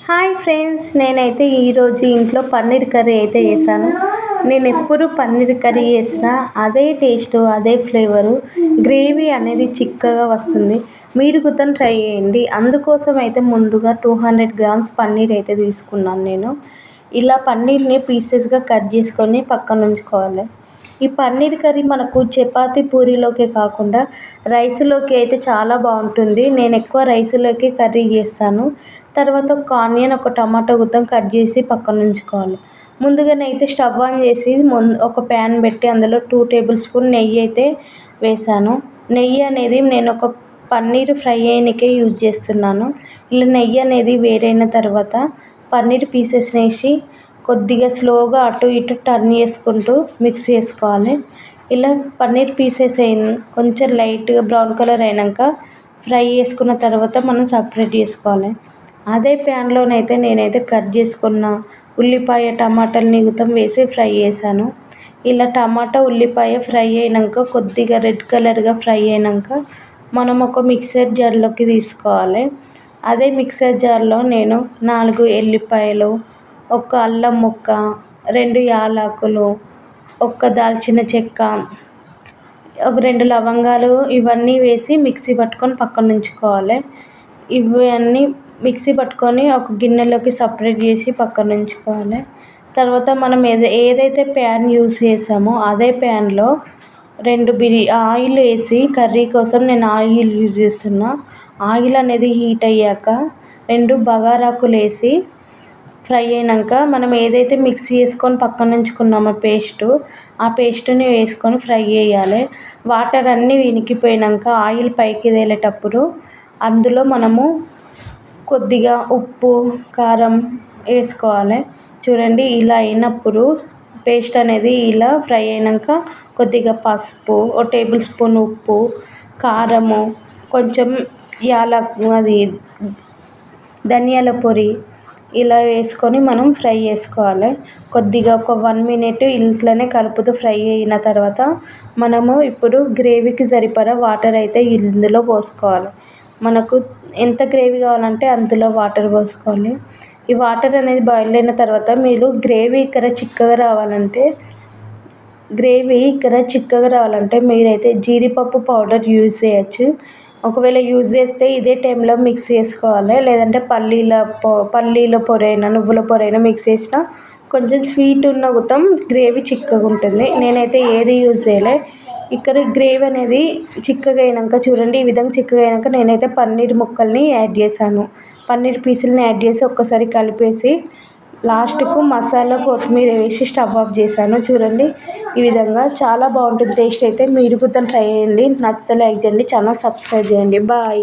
Hi friends, నేనైతే ఈరోజు ఇంట్లో పన్నీర్ కర్రీ అయితే చేశాను. నేను ఎప్పుడు పన్నీర్ కర్రీ చేసినా అదే టేస్ట్, అదే ఫ్లేవరు, గ్రేవీ అనేది చిక్కగా వస్తుంది. మీరు కూడా ట్రై చేయండి. అందుకోసం అయితే ముందుగా 200 గ్రామ్స్ పన్నీర్ అయితే తీసుకున్నాను నేను. ఇలా పన్నీర్ని పీసెస్గా కట్ చేసుకొని పక్కన ఉంచుకోవాలి. ఈ పన్నీర్ కర్రీ మనకు చపాతీ పూరీలోకే కాకుండా రైస్లోకి అయితే చాలా బాగుంటుంది. నేను ఎక్కువ రైస్లోకి కర్రీ చేస్తాను. తర్వాత ఒక ఆనియన్, ఒక టమాటో గుత్తం కట్ చేసి పక్కన ఉంచుకోవాలి. ముందుగానైతే స్టవ్ ఆన్ చేసి ఒక ప్యాన్ పెట్టి అందులో 2 టేబుల్ స్పూన్ నెయ్యి అయితే వేసాను. నెయ్యి అనేది నేను ఒక పన్నీర్ ఫ్రై అయ్యనికే యూజ్ చేస్తున్నాను. ఇలా నెయ్యి అనేది వేడైన తర్వాత పన్నీర్ పీసెస్ వేసి కొద్దిగా స్లోగా అటు ఇటు టర్న్ చేసుకుంటూ మిక్స్ చేసుకోవాలి. ఇలా పన్నీర్ పీసెస్ కొంచెం లైట్గా బ్రౌన్ కలర్ అయినాక ఫ్రై చేసుకున్న తర్వాత మనం సపరేట్ చేసుకోవాలి. అదే ప్యాన్లోనైతే నేనైతే కట్ చేసుకున్న ఉల్లిపాయ, టమాటాలని గుతం వేసి ఫ్రై చేశాను. ఇలా టమాటా, ఉల్లిపాయ ఫ్రై అయినాక కొద్దిగా రెడ్ కలర్గా ఫ్రై అయినాక మనం ఒక మిక్సర్ జార్లోకి తీసుకోవాలి. అదే మిక్సర్ జార్లో నేను 4 ఎల్లిపాయలు, ఒక అల్లం ముక్క, 2 యాలకులు, ఒక దాల్చిన చెక్క, ఒక 2 లవంగాలు ఇవన్నీ వేసి మిక్సీ పట్టుకొని పక్కన ఉంచుకోవాలి. ఇవన్నీ మిక్సీ పట్టుకొని ఒక గిన్నెలోకి సపరేట్ చేసి పక్కన ఉంచుకోవాలి. తర్వాత మనం ఏదైతే ప్యాన్ యూస్ చేసామో అదే ప్యాన్లో 2 ఆయిల్ వేసి, కర్రీ కోసం నేను ఆయిల్ యూజ్ చేస్తున్నా. ఆయిల్ అనేది హీట్ అయ్యాక 2 బగారాకులు వేసి ఫ్రై అయినాక మనం ఏదైతే మిక్సీ చేసుకొని పక్కన ఉంచుకున్నామో ఆ పేస్ట్ని వేసుకొని ఫ్రై చేయాలి. వాటర్ అన్నీ ఇనికిపోయినాక ఆయిల్ పైకి తేలేటప్పుడు అందులో మనము కొద్దిగా ఉప్పు, కారం వేసుకోవాలి. చూడండి, ఇలా అయినప్పుడు పేస్ట్ అనేది ఇలా ఫ్రై అయినాక కొద్దిగా పసుపు, ఒక టేబుల్ స్పూన్ ఉప్పు, కారము, కొంచెం ధనియాల పొడి ఇలా వేసుకొని మనం ఫ్రై చేసుకోవాలి. కొద్దిగా ఒక 1 మినిట్ ఇట్లనే కలుపుతూ ఫ్రై అయిన తర్వాత మనము ఇప్పుడు గ్రేవీకి సరిపడా వాటర్ అయితే ఇందులో పోసుకోవాలి. మనకు ఎంత గ్రేవీ కావాలంటే అంతలో వాటర్ పోసుకోవాలి. ఈ వాటర్ అనేది బాయిల్ అయిన తర్వాత మీరు గ్రేవీ ఇక్కడ చిక్కగా రావాలంటే మీరైతే జీడిపప్పు పౌడర్ యూజ్ చేయొచ్చు. ఒకవేళ యూజ్ చేస్తే ఇదే టైంలో మిక్స్ చేసుకోవాలి. లేదంటే పల్లీల పొడైనా, నువ్వుల పొడైనా మిక్స్ చేసినా కొంచెం స్వీట్ ఉన్న గుతం గ్రేవీ చిక్కగా ఉంటుంది. నేనైతే ఏది యూజ్ చేయలే. ఇక్కడ గ్రేవీ అనేది చిక్కగా అయినాక చూడండి, ఈ విధంగా చిక్కగా అయినాక నేనైతే పన్నీర్ ముక్కల్ని యాడ్ చేశాను. పన్నీర్ పీసులని యాడ్ చేసి ఒక్కసారి కలిపేసి లాస్ట్కు మసాలా, కొత్తిమీర వేసి స్టవ్ ఆఫ్ చేశాను. చూడండి, ఈ విధంగా చాలా బాగుంటుంది టేస్ట్ అయితే. మీరు కూడా ట్రై చేయండి. నచ్చితే లైక్ చేయండి, ఛానల్ సబ్స్క్రైబ్ చేయండి. బాయ్.